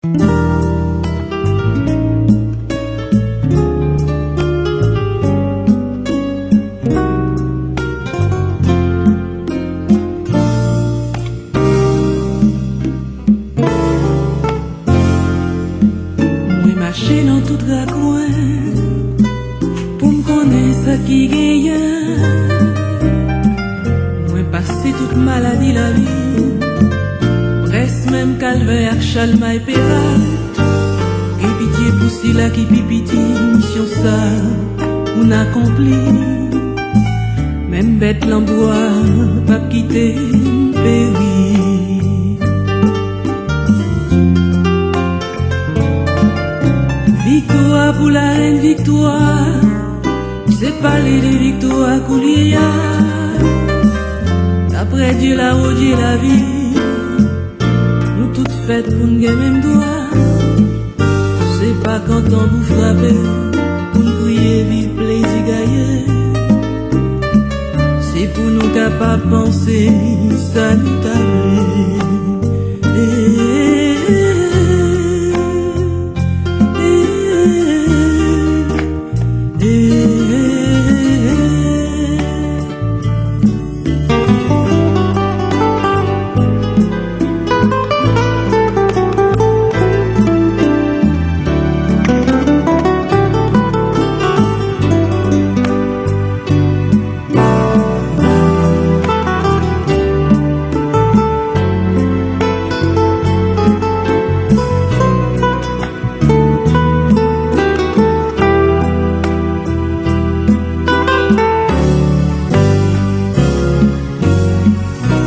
Moi marcher dans tout coin pour me connaître ce qui gagne. Moi passer toute maladie la vie, presque même calvaire, chalma et pérale. Et pitié pour si là qui pipiti, mission ça, on accompli. Même bête l'embois, pas quitter, péri. Victoire pour la reine victoire, c'est parler de victoire coulier. D'après Dieu la haut Dieu la vie, nous toutes faites pour nous gagner même droit. C'est pas quand on vous frappe, pour nous crier vive plaisir gagner. C'est pour nous capables de penser ça nous t'arrive.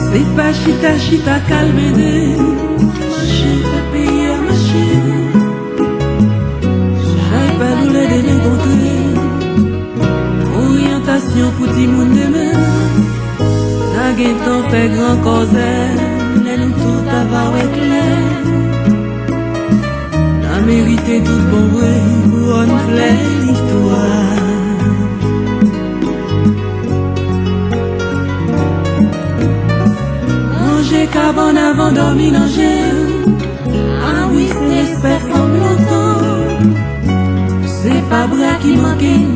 C'est pas chita chita calmé, marcher fait payer à marcher. J'aille pas nous les dénégocier. Orientation pour tout le monde demain. La gueule fait grand causel, les nous tout avoir éclair. La mérité tout bon vrai pour une fleur l'histoire. Cabane avant dormir dans gel. Ah oui, c'est espère comme longtemps. C'est pas bras qui manquent,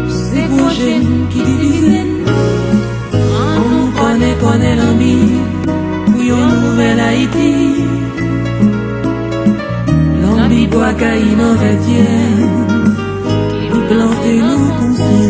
c'est projet qui divise. On connaît l'ami pour une nouvelle Haïti. L'ambi boit caïn en vêtière qui nous plante nous conseille.